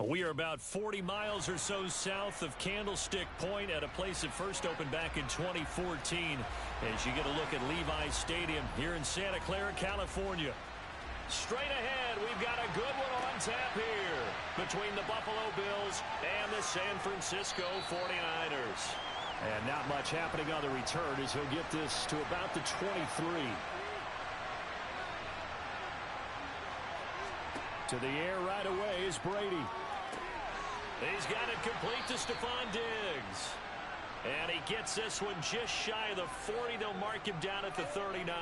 We are about 40 miles or so south of Candlestick Point at a place that first opened back in 2014 as you get a look at Levi's Stadium here in Santa Clara, California. Straight ahead, we've got a good one on tap here between the Buffalo Bills and the San Francisco 49ers. And not much happening on the return as he'll get this to about the 23. To the air right away is Brady. He's got it complete to Stephon Diggs. And he gets this one just shy of the 40. They'll mark him down at the 39.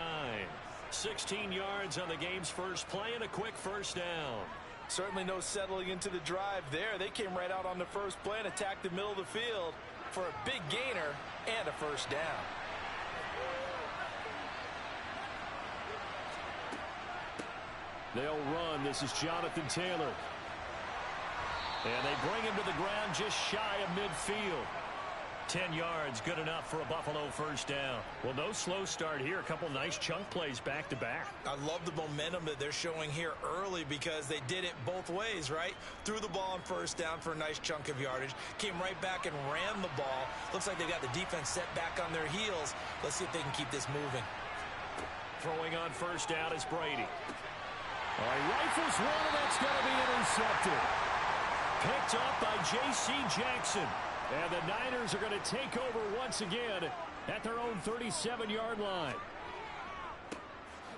16 yards on the game's first play and a quick first down. Certainly no settling into the drive there. They came right out on the first play and attacked the middle of the field for a big gainer and a first down. They'll run. This is Jonathan Taylor. And they bring him to the ground just shy of midfield. 10 yards, good enough for a Buffalo first down. Well, no slow start here. A couple nice chunk plays back-to-back. I love the momentum that they're showing here early because they did it both ways, right? Threw the ball on first down for a nice chunk of yardage. Came right back and ran the ball. Looks like they got the defense set back on their heels. Let's see if they can keep this moving. Throwing on first down is Brady. All right, rifles one, and that's going to be intercepted. Picked up by J.C. Jackson. And the Niners are going to take over once again at their own 37-yard line.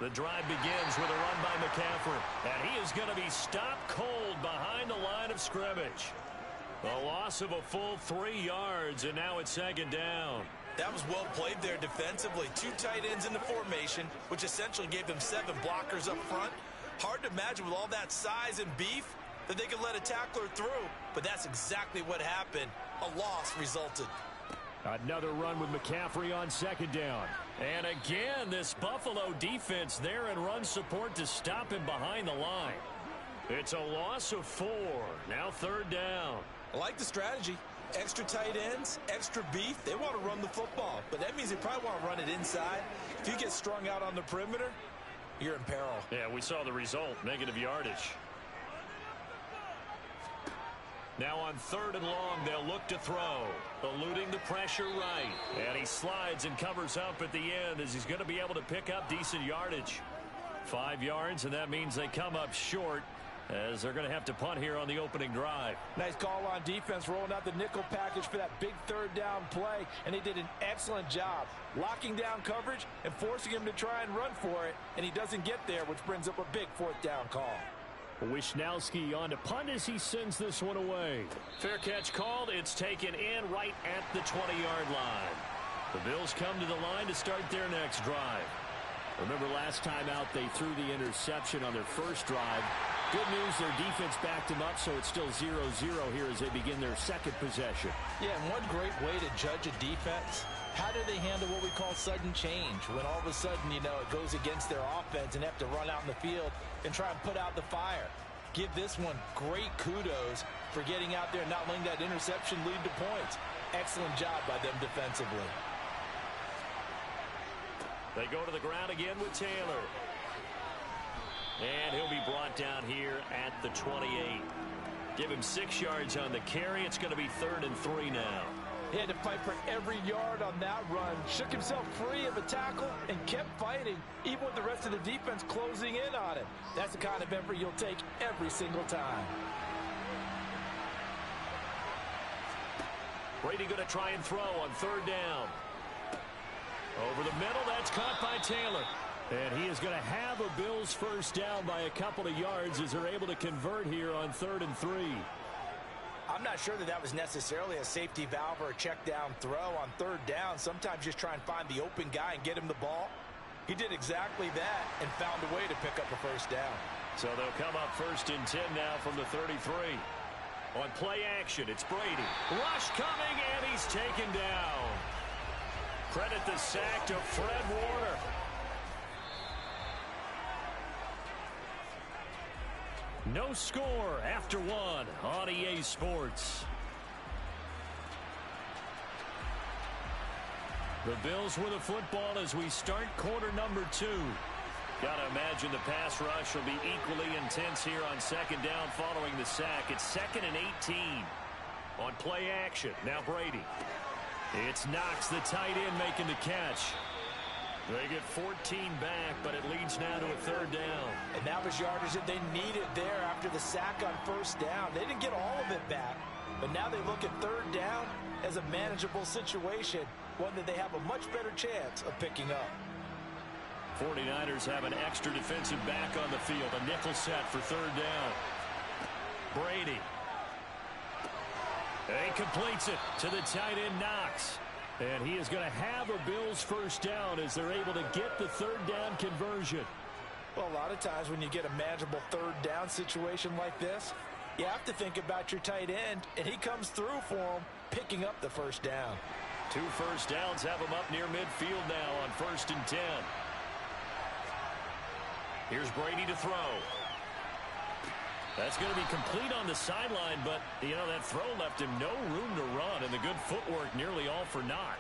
The drive begins with a run by McCaffrey. And he is going to be stopped cold behind the line of scrimmage. A loss of a full 3 yards, and now it's second down. That was well played there defensively. 2 tight ends in the formation, which essentially gave them 7 blockers up front. Hard to imagine with all that size and beef that they could let a tackler through, but that's exactly what happened. A loss resulted. Another run with McCaffrey on second down. And again, this Buffalo defense there in run support to stop him behind the line. It's a loss of 4. Now third down. I like the strategy. Extra tight ends, extra beef. They want to run the football, but that means they probably want to run it inside. If you get strung out on the perimeter, you're in peril. Yeah, we saw the result, negative yardage. Now on third and long, they'll look to throw. Eluding the pressure right. And he slides and covers up at the end as he's going to be able to pick up decent yardage. 5 yards, and that means they come up short as they're going to have to punt here on the opening drive. Nice call on defense, rolling out the nickel package for that big third down play, and they did an excellent job locking down coverage and forcing him to try and run for it, and he doesn't get there, which brings up a big fourth down call. Wishnowski on to punt as he sends this one away. Fair catch called. It's taken in right at the 20-yard line. The Bills come to the line to start their next drive. Remember last time out they threw the interception on their first drive. Good news, their defense backed them up, so it's still 0-0 here as they begin their second possession. Yeah, and one great way to judge a defense, how do they handle what we call sudden change? When all of a sudden, you know, it goes against their offense and they have to run out in the field and try and put out the fire. Give this one great kudos for getting out there and not letting that interception lead to points. Excellent job by them defensively. They go to the ground again with Taylor. And he'll be brought down here at the 28. Give him 6 yards on the carry. It's going to be 3rd and 3 now. He had to fight for every yard on that run. Shook himself free of a tackle and kept fighting, even with the rest of the defense closing in on him. That's the kind of effort you'll take every single time. Brady going to try and throw on third down. Over the middle, that's caught by Taylor. And he is going to have a Bills first down by a couple of yards as they're able to convert here on 3rd and 3. I'm not sure that that was necessarily a safety valve or a check down throw on third down. Sometimes just try and find the open guy and get him the ball. He did exactly that and found a way to pick up a first down. So they'll come up 1st and 10 now from the 33. On play action, it's Brady. Rush coming, and he's taken down. Credit the sack to Fred Warner. No score after 1 on EA Sports. The Bills with the football as we start quarter number 2. Got to imagine the pass rush will be equally intense here on second down following the sack. It's 2nd and 18 on play action. Now Brady. It's Knox, the tight end, making the catch. They get 14 back, but it leads now to a 3rd down. And that was yardage that they needed there after the sack on 1st down. They didn't get all of it back, but now they look at 3rd down as a manageable situation, one that they have a much better chance of picking up. 49ers have an extra defensive back on the field, a nickel set for 3rd down. Brady. He completes it to the tight end, Knox. And he is going to have a Bills 1st down as they're able to get the 3rd down conversion. Well, a lot of times when you get a manageable 3rd down situation like this, you have to think about your tight end, and he comes through for him, picking up the 1st down. 2 first downs have him up near midfield now on 1st and 10. Here's Brady to throw. That's going to be complete on the sideline, but, you know, that throw left him no room to run, and the good footwork nearly all for naught.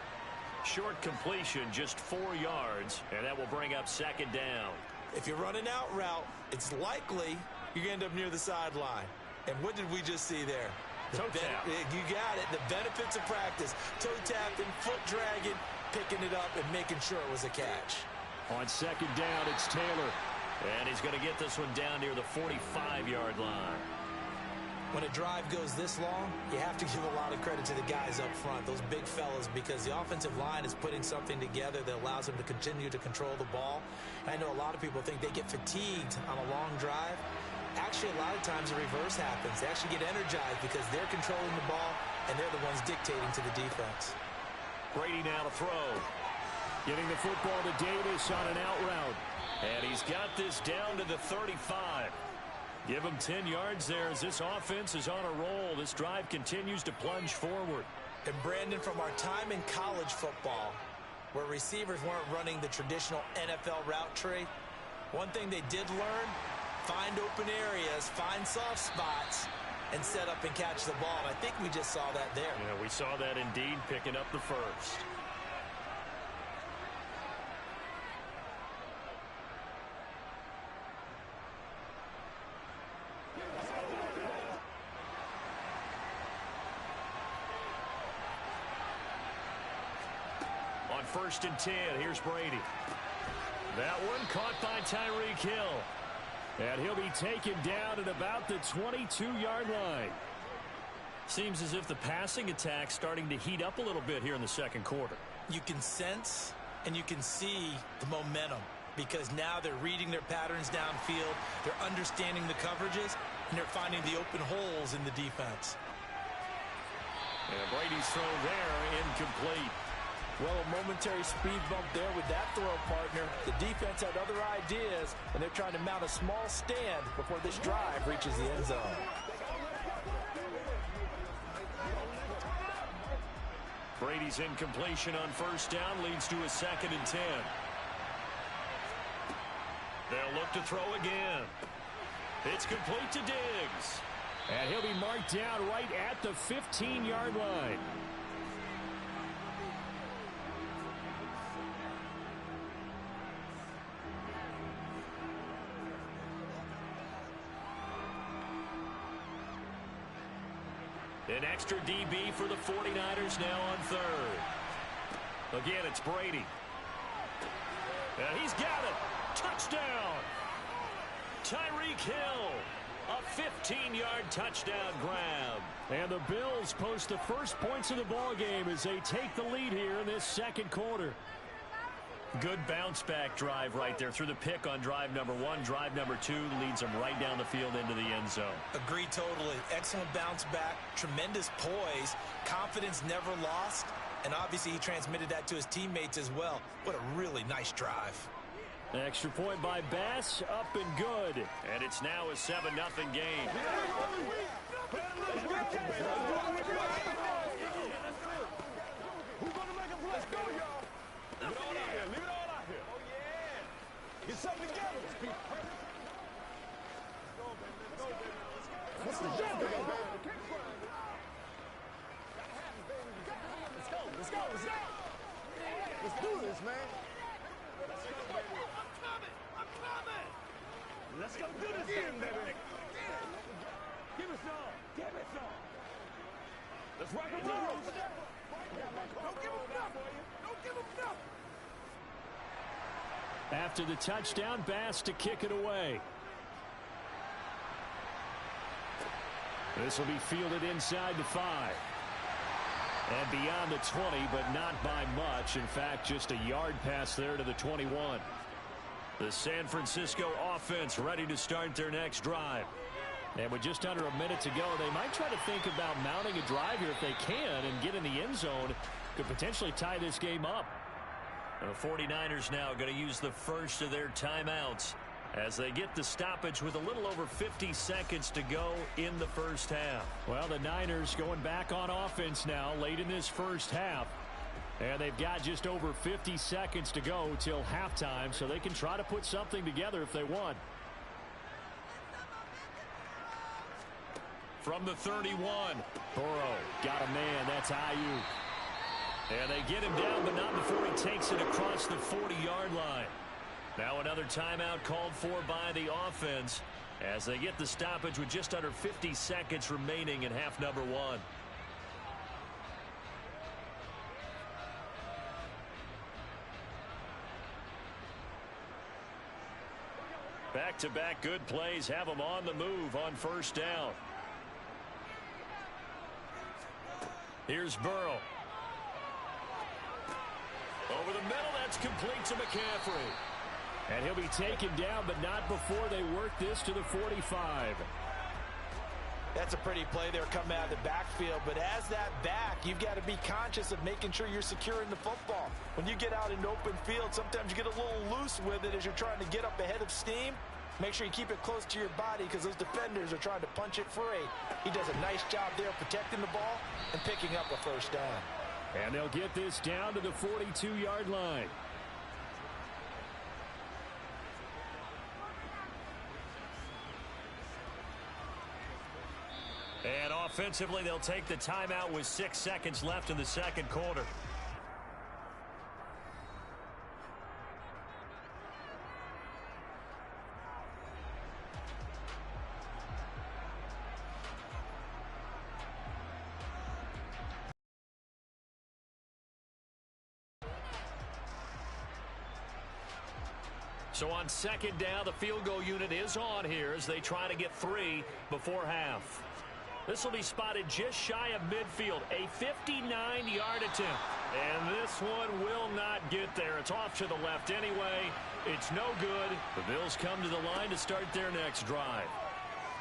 Short completion, just 4 yards, and that will bring up 2nd down. If you're running out route, it's likely you're going to end up near the sideline. And what did we just see there? Toe tap. You got it. The benefits of practice. Toe tapping, foot dragging, picking it up, and making sure it was a catch. On 2nd down, it's Taylor. And he's going to get this one down near the 45-yard line. When a drive goes this long, you have to give a lot of credit to the guys up front, those big fellas, because the offensive line is putting something together that allows them to continue to control the ball. And I know a lot of people think they get fatigued on a long drive. Actually, a lot of times the reverse happens. They actually get energized because they're controlling the ball, and they're the ones dictating to the defense. Brady now to throw. Giving the football to Davis on an out route. And he's got this down to the 35. Give him 10 yards there as this offense is on a roll. This drive continues to plunge forward. And Brandon, from our time in college football, where receivers weren't running the traditional NFL route tree, one thing they did learn, find open areas, find soft spots, and set up and catch the ball. And I think we just saw that there. Yeah, we saw that indeed, picking up the first. On 1st and 10, here's Brady. That one caught by Tyreek Hill. And he'll be taken down at about the 22-yard line. Seems as if the passing attack's starting to heat up a little bit here in the 2nd quarter. You can sense and you can see the momentum because now they're reading their patterns downfield, they're understanding the coverages, and they're finding the open holes in the defense. And Brady's throw there, incomplete. Well, a momentary speed bump there with that throw, partner. The defense had other ideas, and they're trying to mount a small stand before this drive reaches the end zone. Brady's incompletion on 1st down leads to a 2nd and 10. They'll look to throw again. It's complete to Diggs. And he'll be marked down right at the 15-yard line. An extra DB for the 49ers now on 3rd. Again, it's Brady. And he's got it. Touchdown. Tyreek Hill. A 15-yard touchdown grab. And the Bills post the first points of the ball game as they take the lead here in this 2nd quarter. Good bounce-back drive right there through the pick on drive number 1. Drive number 2 leads them right down the field into the end zone. Agree totally. Excellent bounce back, tremendous poise, confidence never lost, and obviously he transmitted that to his teammates as well. What a really nice drive. Extra point by Bass, up and good. And it's now a 7-0 game. Get something together. Let's go, baby. Let's go. Let's do this, man. I'm coming. Let's go do this thing, baby. Give us some. Give us some. Let's rock and roll. Don't give him nothing. Don't give him nothing. After the touchdown, Bass to kick it away. This will be fielded inside the 5. And beyond the 20, but not by much. In fact, just a yard pass there to the 21. The San Francisco offense ready to start their next drive. And with just under a minute to go, they might try to think about mounting a drive here if they can and get in the end zone. Could potentially tie this game up. And the 49ers now going to use the first of their timeouts as they get the stoppage with a little over 50 seconds to go in the first half. Well, the Niners going back on offense now late in this first half. And they've got just over 50 seconds to go till halftime, so they can try to put something together if they want. From the 31, Burrow got a man. That's Ayuk. And they get him down, but not before he takes it across the 40-yard line. Now another timeout called for by the offense as they get the stoppage with just under 50 seconds remaining in half number 1. Back-to-back good plays have them on the move on first down. Here's Burrow. Over the middle, that's complete to McCaffrey. And he'll be taken down, but not before they work this to the 45. That's a pretty play there coming out of the backfield, but as that back, you've got to be conscious of making sure you're securing the football. When you get out in open field, sometimes you get a little loose with it as you're trying to get up ahead of steam. Make sure you keep it close to your body because those defenders are trying to punch it free. He does a nice job there protecting the ball and picking up a first down. And they'll get this down to the 42-yard line. And offensively, they'll take the timeout with 6 seconds left in the second quarter. So on second down, the field goal unit is on here as they try to get 3 before half. This will be spotted just shy of midfield, a 59-yard attempt. And this one will not get there. It's off to the left anyway. It's no good. The Bills come to the line to start their next drive.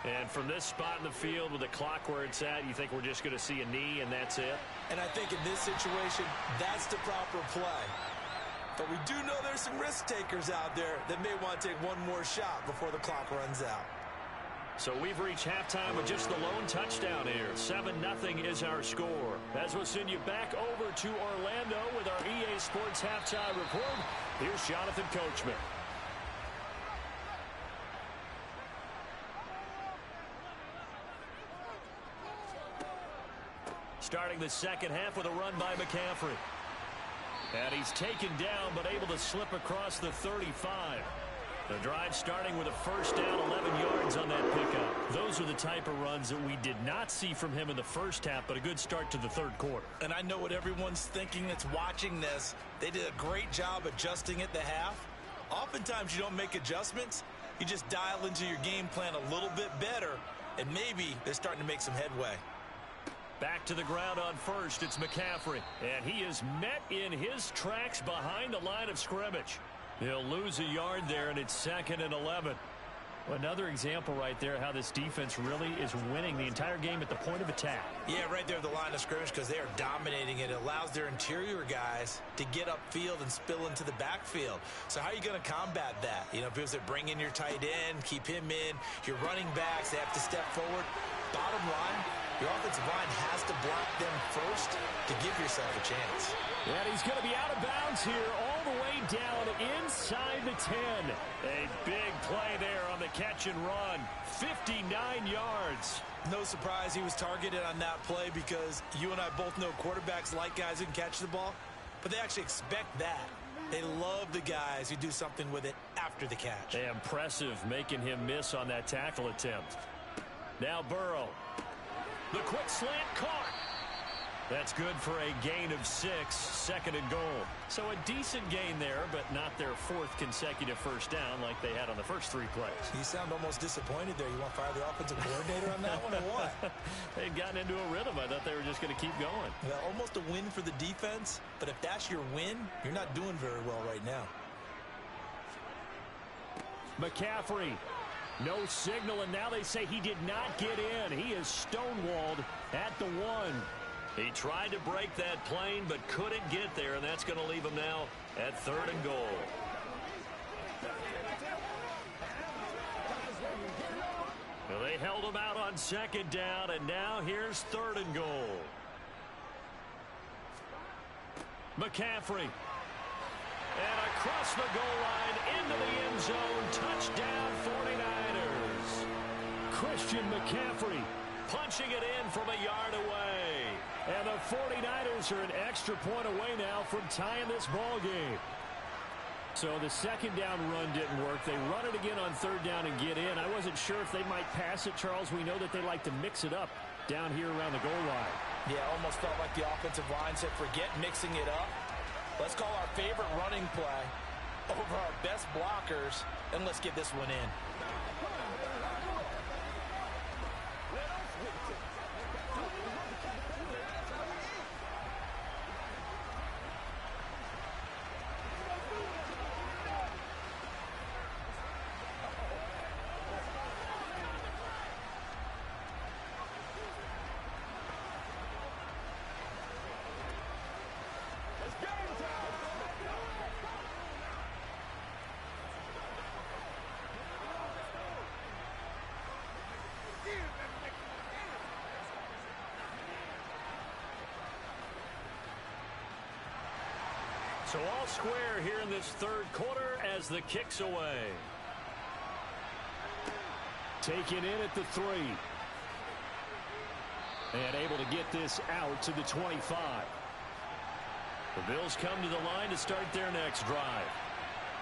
And from this spot in the field with the clock where it's at, you think we're just going to see a knee and that's it? And I think in this situation, that's the proper play. But we do know there's some risk takers out there that may want to take one more shot before the clock runs out. So we've reached halftime with just the lone touchdown here. 7-0 is our score. As we'll send you back over to Orlando with our EA Sports Halftime Report, here's Jonathan Coachman. Starting the second half with a run by McCaffrey. And he's taken down, but able to slip across the 35. The drive starting with a first down, 11 yards on that pickup. Those are the type of runs that we did not see from him in the first half, but a good start to the third quarter. And I know what everyone's thinking that's watching this. They did a great job adjusting at the half. Oftentimes you don't make adjustments. You just dial into your game plan a little bit better, and maybe they're starting to make some headway. Back to the ground on first, it's McCaffrey. And he is met in his tracks behind the line of scrimmage. He'll lose a yard there, and it's 2nd and 11. Another example right there how this defense really is winning the entire game at the point of attack. Yeah, right there at the line of scrimmage because they are dominating it. It allows their interior guys to get upfield and spill into the backfield. So how are you going to combat that? You know, because they bring in your tight end, keep him in. Your running backs, they have to step forward. Bottom line, your offensive line has to block them first to give yourself a chance. And he's going to be out of bounds here all the way down inside the 10. A big play there on the catch and run. 59 yards. No surprise he was targeted on that play because you and I both know quarterbacks like guys who can catch the ball, but they actually expect that. They love the guys who do something with it after the catch. Impressive, making him miss on that tackle attempt. Now Burrow. The quick slant caught. That's good for a gain of 6, 2nd and goal. So a decent gain there, but not their 4th consecutive first down like they had on the first 3 plays. You sound almost disappointed there. You want to fire the offensive coordinator on that one or what? They'd gotten into a rhythm. I thought they were just going to keep going. Well, almost a win for the defense, but if that's your win, you're not doing very well right now. McCaffrey. No signal, and now they say he did not get in. He is stonewalled at the 1. He tried to break that plane but couldn't get there, and that's going to leave him now at 3rd and goal. Well, they held him out on 2nd down, and now here's 3rd and goal. McCaffrey. And across the goal line into the end zone. Touchdown 49ers. Christian McCaffrey punching it in from a yard away. And the 49ers are an extra point away now from tying this ball game. So the 2nd down run didn't work. They run it again on 3rd down and get in. I wasn't sure if they might pass it, Charles. We know that they like to mix it up down here around the goal line. Yeah, almost felt like the offensive line said, forget mixing it up. Let's call our favorite running play over our best blockers, and let's get this one in. So all square here in this 3rd quarter as the kick's away. Taken in at the 3. And able to get this out to the 25. The Bills come to the line to start their next drive.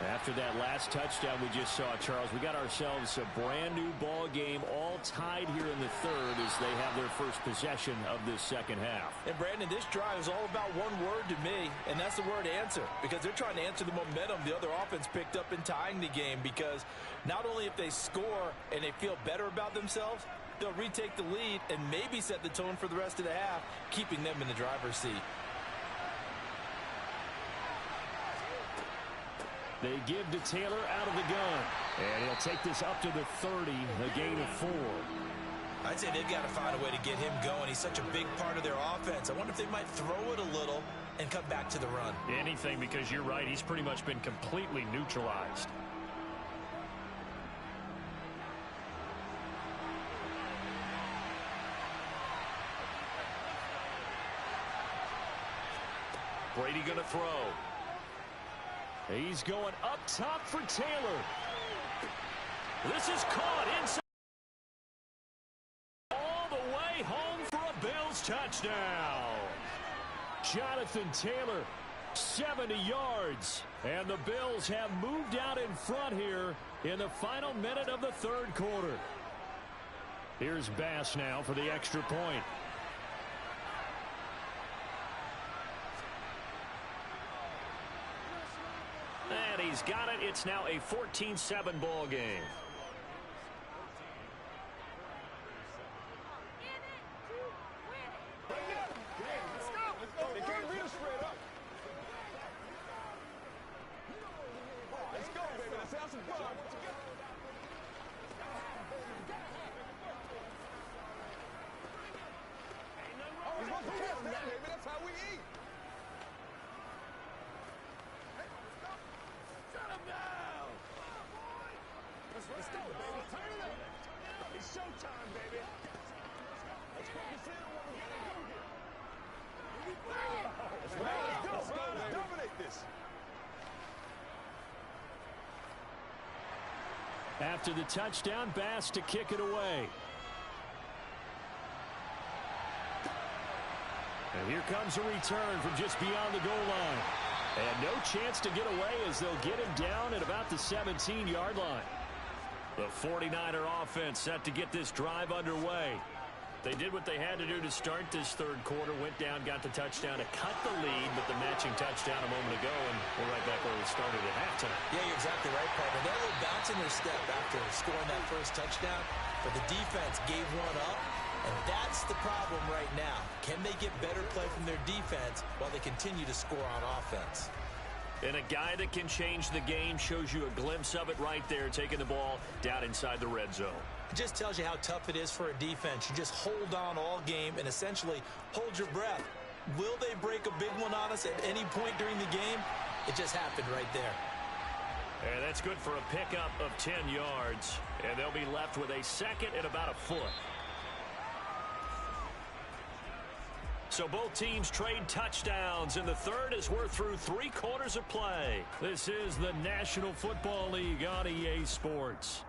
After that last touchdown we just saw, Charles, we got ourselves a brand new ball game, all tied here in the 3rd as they have their first possession of this 2nd half. And Brandon, this drive is all about one word to me, and that's the word answer, because they're trying to answer the momentum the other offense picked up in tying the game, because not only if they score and they feel better about themselves, they'll retake the lead and maybe set the tone for the rest of the half, keeping them in the driver's seat. They give to Taylor out of the gun. And he'll take this up to the 30, a gain of 4. I'd say they've got to find a way to get him going. He's such a big part of their offense. I wonder if they might throw it a little and come back to the run. Anything, because you're right. He's pretty much been completely neutralized. Brady going to throw. He's going up top for Taylor. This is caught inside. All the way home for a Bills touchdown. Jonathan Taylor, 70 yards. And the Bills have moved out in front here in the final minute of the 3rd quarter. Here's Bass now for the extra point. And he's got it. It's now a 14-7 ball game. That's how we eat. Let's go, baby. Turn it up. It's showtime, baby. Let's focus in on what we gotta do here. Let's go. Let's dominate this. After the touchdown, Bass to kick it away. And here comes a return from just beyond the goal line. And no chance to get away as they'll get him down at about the 17-yard line. The 49er offense set to get this drive underway. They did what they had to do to start this third quarter. Went down, got the touchdown to cut the lead, but the matching touchdown a moment ago, and we're right back where we started at halftime. Yeah, you're exactly right, Paul. They had a little bounce in their step after scoring that first touchdown, but the defense gave one up, and that's the problem right now. Can they get better play from their defense while they continue to score on offense? And a guy that can change the game shows you a glimpse of it right there, taking the ball down inside the red zone. It just tells you how tough it is for a defense. You just hold on all game and essentially hold your breath. Will they break a big one on us at any point during the game? It just happened right there. And that's good for a pickup of 10 yards. And they'll be left with a second and about a foot. So both teams trade touchdowns in the third as we're through 3 quarters of play. This is the National Football League on EA Sports.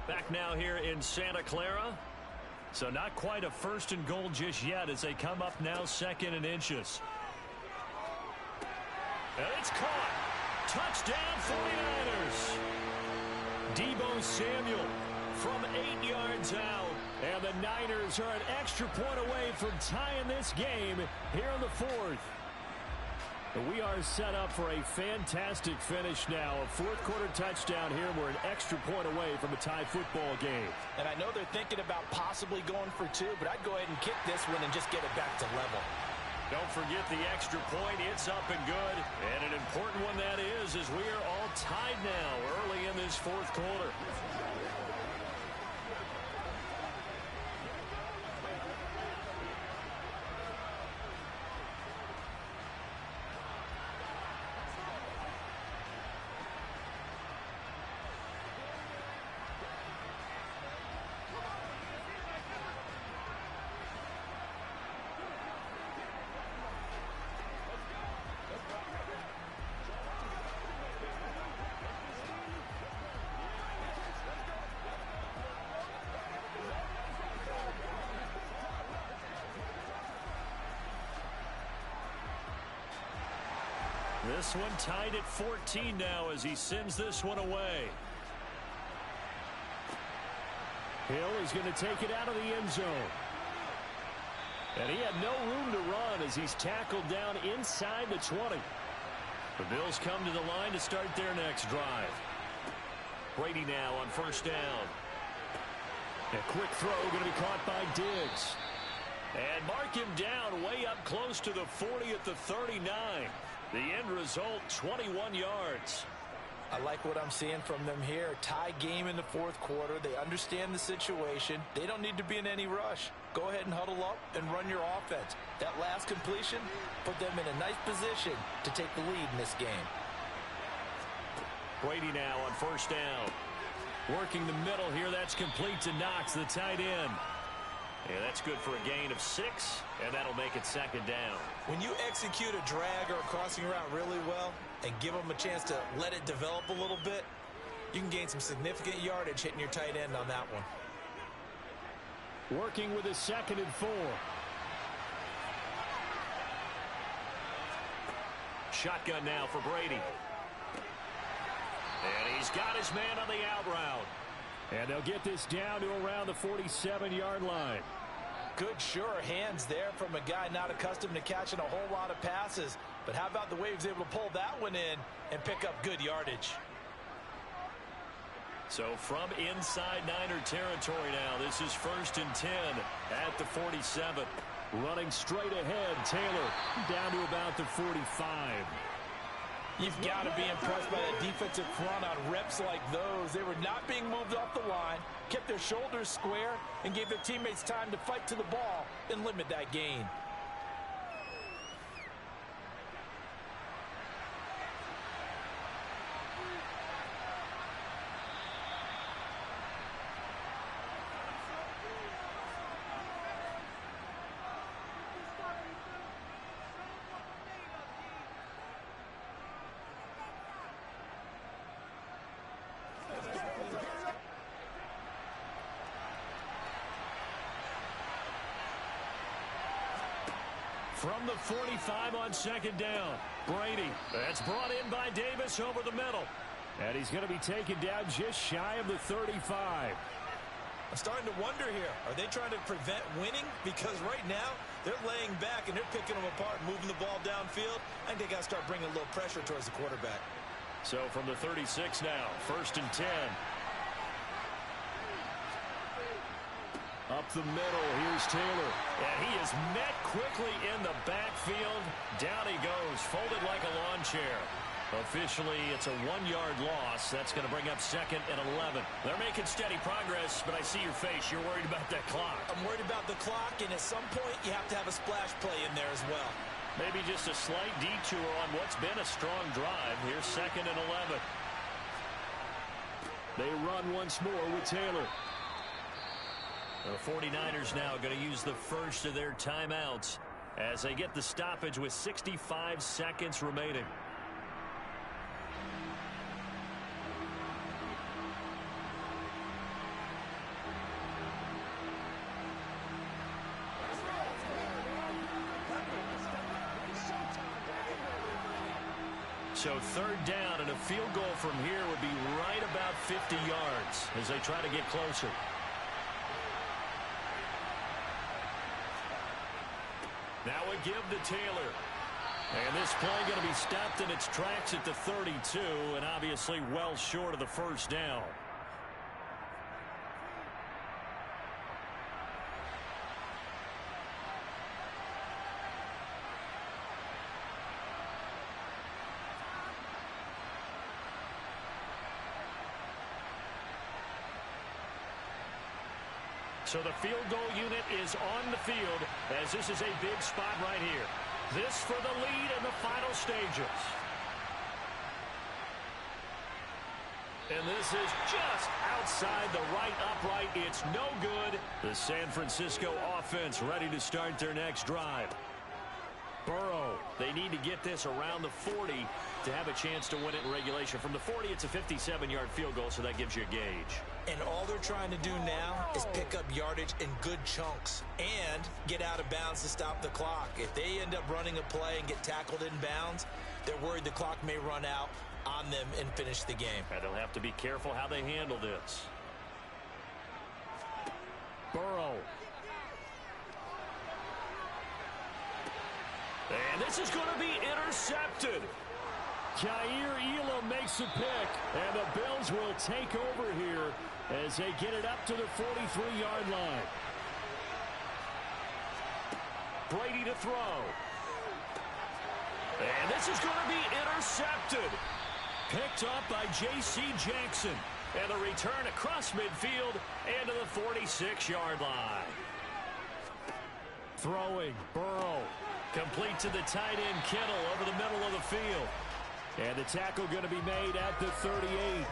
Back now here in Santa Clara. So not quite a first and goal just yet as they come up now second and inches. And it's caught. Touchdown 49ers. Deebo Samuel from 8 yards out. And the Niners are an extra point away from tying this game here in the fourth. We are set up for a fantastic finish now. A fourth quarter touchdown here. We're an extra point away from a tie football game. And I know they're thinking about possibly going for 2, but I'd go ahead and kick this one and just get it back to level. Don't forget the extra point. It's up and good. And an important one that is, as we are all tied now early in this fourth quarter. This one tied at 14 now as he sends this one away. Hill is going to take it out of the end zone. And he had no room to run as he's tackled down inside the 20. The Bills come to the line to start their next drive. Brady now on first down. A quick throw going to be caught by Diggs. And mark him down way up close to the 40 at the 39. The end result, 21 yards. I like what I'm seeing from them here. Tie game in the fourth quarter. They understand the situation. They don't need to be in any rush. Go ahead and huddle up and run your offense. That last completion put them in a nice position to take the lead in this game. Brady now on first down. Working the middle here. That's complete to Knox, the tight end. And that's good for a gain of 6, and that'll make it second down. When you execute a drag or a crossing route really well and give them a chance to let it develop a little bit, you can gain some significant yardage hitting your tight end on that one. Working with a 2nd and 4. Shotgun now for Brady. And he's got his man on the out route. And they'll get this down to around the 47-yard line. Good, sure hands there from a guy not accustomed to catching a whole lot of passes. But how about the way he was able to pull that one in and pick up good yardage? So from inside Niner territory now, this is 1st and 10 at the 47. Running straight ahead, Taylor down to about the 45. You've got to be impressed by that defensive front on reps like those. They were not being moved off the line, kept their shoulders square, and gave their teammates time to fight to the ball and limit that gain. From the 45 on second down. Brady. That's brought in by Davis over the middle. And he's going to be taken down just shy of the 35. I'm starting to wonder here. Are they trying to prevent winning? Because right now, they're laying back and they're picking them apart, moving the ball downfield. I think they got to start bringing a little pressure towards the quarterback. So from the 36 now, 1st and 10. Up the middle, here's Taylor. And he is met quickly in the backfield. Down he goes, folded like a lawn chair. Officially, it's a 1-yard loss. That's going to bring up 2nd and 11. They're making steady progress, but I see your face. You're worried about that clock. I'm worried about the clock, and at some point, you have to have a splash play in there as well. Maybe just a slight detour on what's been a strong drive. Here's 2nd and 11. They run once more with Taylor. The 49ers now going to use the first of their timeouts as they get the stoppage with 65 seconds remaining. So 3rd down, and a field goal from here would be right about 50 yards as they try to get closer. Now a give to Taylor. And this play going to be stopped in its tracks at the 32, and obviously well short of the 1st down. So the field goal unit is on the field as this is a big spot right here. This for the lead in the final stages. And this is just outside the right upright. It's no good. The San Francisco offense ready to start their next drive. Burrow, they need to get this around the 40 to have a chance to win it in regulation. From the 40, it's a 57-yard field goal, so that gives you a gauge. And all they're trying to do now is pick up yardage in good chunks and get out of bounds to stop the clock. If they end up running a play and get tackled in bounds, they're worried the clock may run out on them and finish the game. And they'll have to be careful how they handle this. Burrow. And this is going to be intercepted. Kaiir Elam makes a pick, and the Bills will take over here as they get it up to the 43-yard line. Brady to throw. And this is going to be intercepted. Picked up by J.C. Jackson. And the return across midfield and to the 46-yard line. Throwing, Burrow. Complete to the tight end, Kittle, over the middle of the field. And the tackle going to be made at the 38.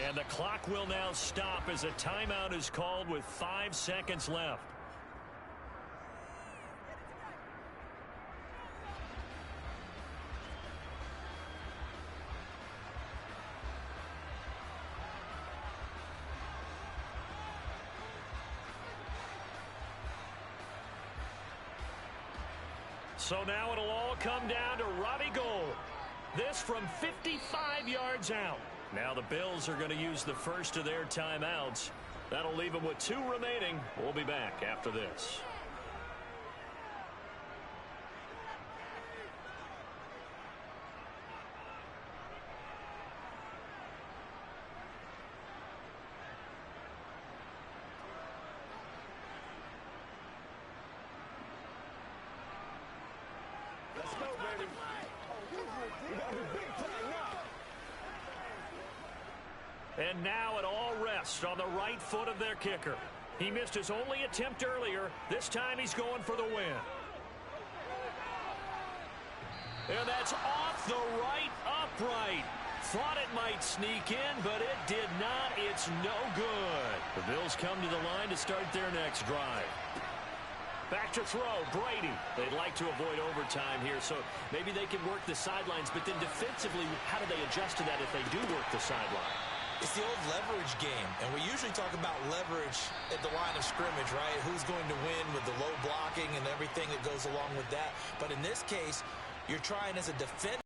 And the clock will now stop as a timeout is called with 5 seconds left. So now it'll all come down to Robbie Gould. This from 55 yards out. Now the Bills are going to use the first of their timeouts. That'll leave them with 2 remaining. We'll be back after this. Let's go, baby. We got to be big time now. And now it all rests on the right foot of their kicker. He missed his only attempt earlier. This time he's going for the win. And that's off the right upright. Thought it might sneak in, but it did not. It's no good. The Bills come to the line to start their next drive. Back to throw, Brady. They'd like to avoid overtime here, so maybe they can work the sidelines, but then defensively, how do they adjust to that if they do work the sideline? It's the old leverage game, and we usually talk about leverage at the line of scrimmage, right? Who's going to win with the low blocking and everything that goes along with that. But in this case, you're trying as a defender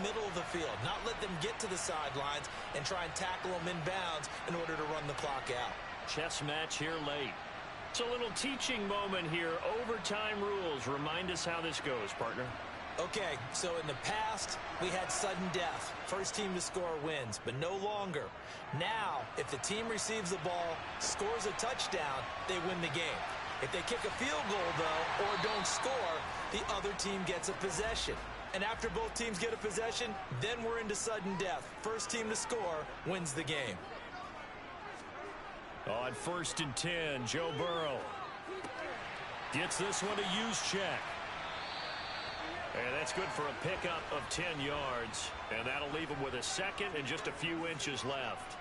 middle of the field, not let them get to the sidelines and try and tackle them inbounds in order to run the clock out. Chess match here late. It's a little teaching moment here. Overtime rules. Remind us how this goes, partner. Okay, so in the past, we had sudden death. First team to score wins, but no longer. Now, if the team receives the ball, scores a touchdown, they win the game. If they kick a field goal, though, or don't score, the other team gets a possession. And after both teams get a possession, then we're into sudden death. First team to score wins the game. On 1st and 10, Joe Burrow gets this one to Juszczyk. And that's good for a pickup of 10 yards. And that'll leave him with a second and just a few inches left.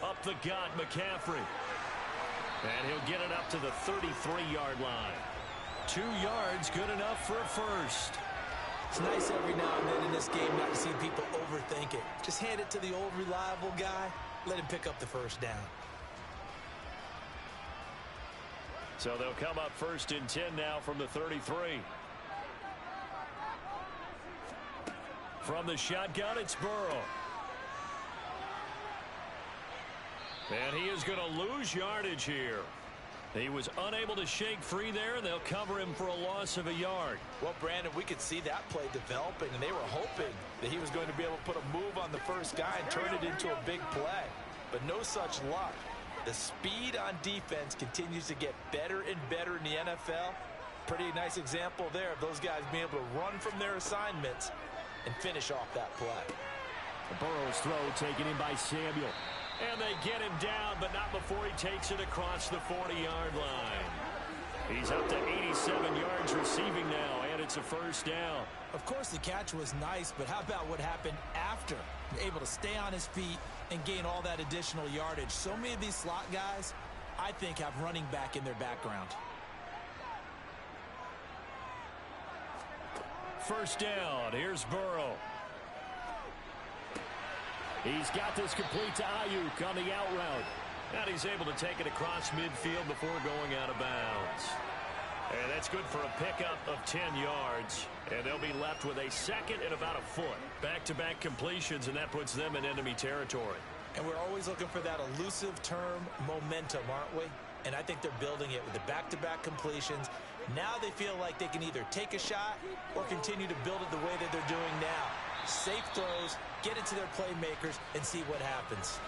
Up the gut, McCaffrey. And he'll get it up to the 33-yard line. 2 yards, good enough for a first. It's nice every now and then in this game not to see people overthink it. Just hand it to the old reliable guy. Let him pick up the first down. So they'll come up 1st and 10 now from the 33. From the shotgun, it's Burrow. And he is going to lose yardage here. He was unable to shake free there, and they'll cover him for a loss of a yard. Well, Brandon, we could see that play developing, and they were hoping that he was going to be able to put a move on the first guy and turn it into a big play. But no such luck. The speed on defense continues to get better and better in the NFL. Pretty nice example there of those guys being able to run from their assignments and finish off that play. Burrow's throw taken in by Samuel. And they get him down, but not before he takes it across the 40-yard line. He's up to 87 yards receiving now, and it's a first down. Of course, the catch was nice, but how about what happened after? Able to stay on his feet and gain all that additional yardage. So many of these slot guys, I think, have running back in their background. First down. Here's Burrow. He's got this complete to Ayuk on the out route. And he's able to take it across midfield before going out of bounds. And that's good for a pickup of 10 yards. And they'll be left with a second and about a foot. Back-to-back completions, and that puts them in enemy territory. And we're always looking for that elusive term, momentum, aren't we? And I think they're building it with the back-to-back completions. Now they feel like they can either take a shot or continue to build it the way that they're doing now. Safe throws, get it to their playmakers, and see what happens.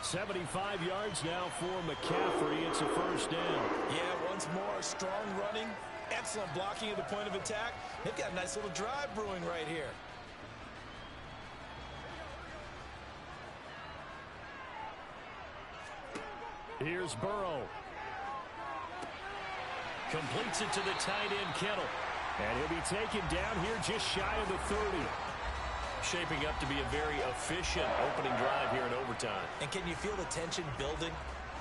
75 yards now for McCaffrey. It's a first down. Yeah, once more, strong running, excellent blocking at the point of attack. They've got a nice little drive brewing right here. Here's Burrow. Completes it to the tight end, Kittle. And he'll be taken down here just shy of the 30. Shaping up to be a very efficient opening drive here in overtime. And can you feel the tension building?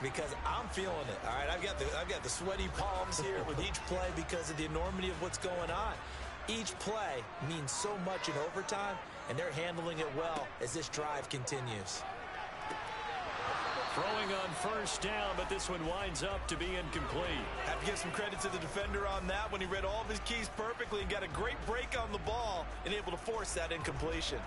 Because I'm feeling it. All right, I've got the sweaty palms here with each play because of the enormity of what's going on. Each play means so much in overtime, and they're handling it well as this drive continues. Throwing on first down, but this one winds up to be incomplete. Have to give some credit to the defender on that when he read all of his keys perfectly and got a great break on the ball and able to force that incompletion.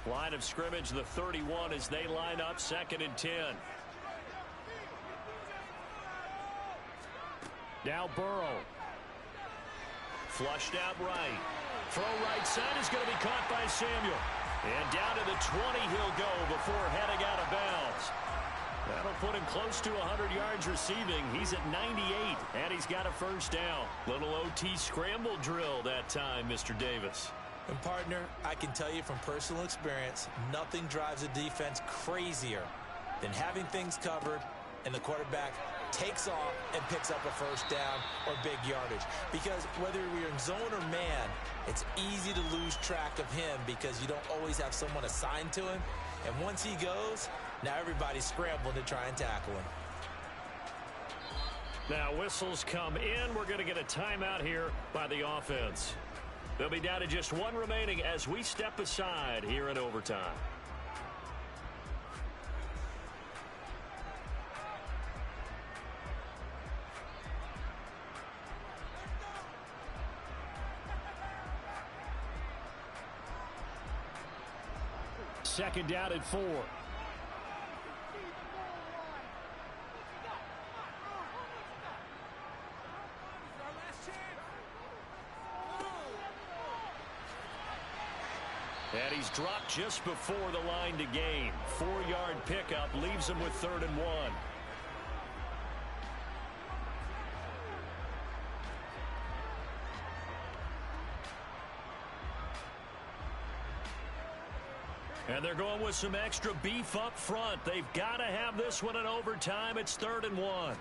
Line of scrimmage, the 31 as they line up 2nd and 10. Now Burrow. Flushed out right. Throw right side is going to be caught by Samuel. And down to the 20 he'll go before heading out of bounds. That'll put him close to 100 yards receiving. He's at 98, and he's got a first down. Little OT scramble drill that time, Mr. Davis. And, partner, I can tell you from personal experience, nothing drives a defense crazier than having things covered and the quarterback takes off and picks up a first down or big yardage. Because whether we're in zone or man, it's easy to lose track of him because you don't always have someone assigned to him. And once he goes, now everybody's scrambling to try and tackle him. Now whistles come in. We're going to get a timeout here by the offense. They'll be down to just one remaining as we step aside here in overtime. Second down at 4. And he's dropped just before the line to gain. 4-yard pickup leaves him with 3rd and 1. And they're going with some extra beef up front. They've got to have this one in overtime. It's 3rd and 1.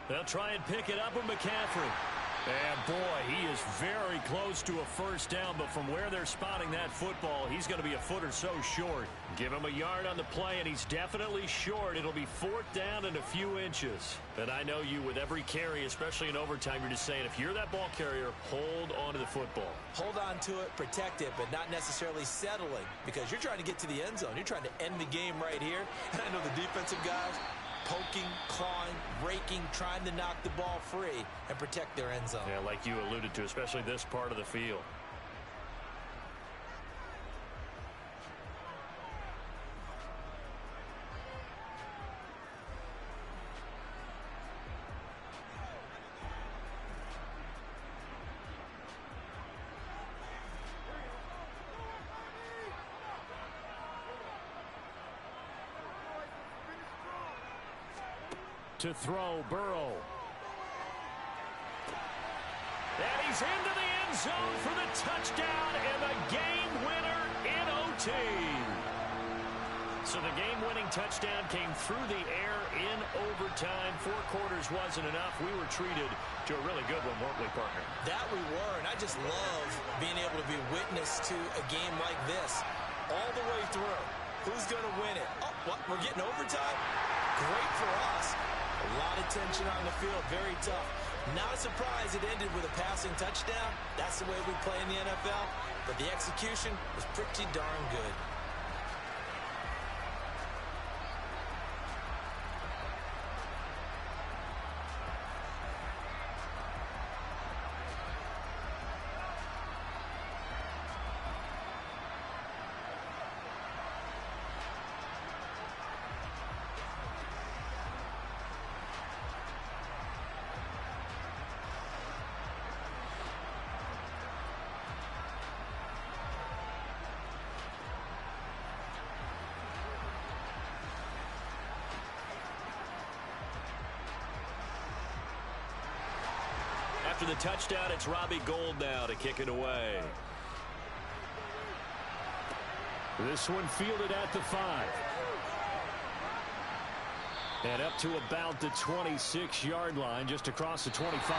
They'll try and pick it up with McCaffrey. And, boy, he is very close to a first down, but from where they're spotting that football, he's going to be a foot or so short. Give him a yard on the play, and he's definitely short. It'll be 4th down and a few inches. And I know you, with every carry, especially in overtime, you're just saying, if you're that ball carrier, hold on to the football. Hold on to it, protect it, but not necessarily settling, because you're trying to get to the end zone. You're trying to end the game right here. And I know the defensive guys, poking, clawing, raking, trying to knock the ball free and protect their end zone. Yeah, like you alluded to, especially this part of the field. To throw, Burrow. And he's into the end zone for the touchdown and the game winner in OT. So the game-winning touchdown came through the air in overtime. 4 quarters wasn't enough. We were treated to a really good one, weren't we, partner? That we were, and I just love being able to be witness to a game like this all the way through. Who's going to win it? Oh, what? We're getting overtime? Great for us. A lot of tension on the field, very tough. Not a surprise it ended with a passing touchdown. That's the way we play in the NFL. But the execution was pretty darn good. After the touchdown, it's Robbie Gould now to kick it away. This one fielded at the 5. And up to about the 26-yard line, just across the 25.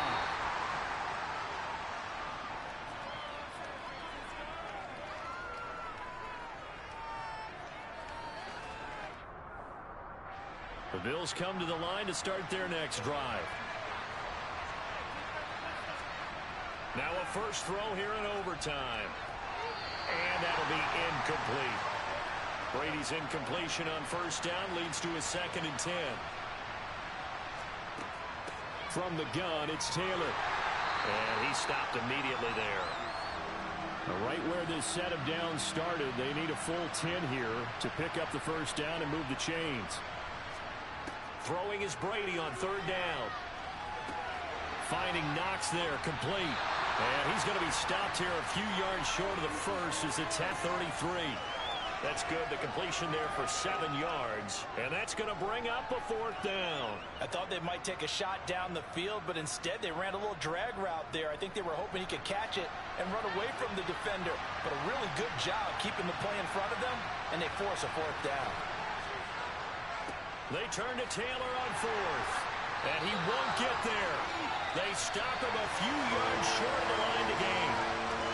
The Bills come to the line to start their next drive. Now a first throw here in overtime. And that'll be incomplete. Brady's incompletion on first down leads to a 2nd and 10. From the gun, it's Taylor. And he stopped immediately there. Now right where this set of downs started, they need a full 10 here to pick up the first down and move the chains. Throwing is Brady on 3rd down. Finding Knox there, complete. And he's going to be stopped here a few yards short of the first as it's at 33. That's good. The completion there for 7 yards. And that's going to bring up a 4th down. I thought they might take a shot down the field, but instead they ran a little drag route there. I think they were hoping he could catch it and run away from the defender. But a really good job keeping the play in front of them, and they force a 4th down. They turn to Taylor on 4th. And he won't get there. They stop him a few yards short of the line to gain.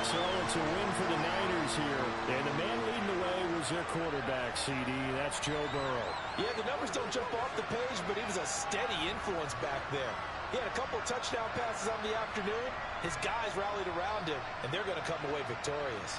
So It's a win for the Niners here. And the man leading the way was their quarterback, CD. That's Joe Burrow. Yeah, the numbers don't jump off the page, but he was a steady influence back there. He had a couple of touchdown passes on the afternoon. His guys rallied around him, and they're going to come away victorious.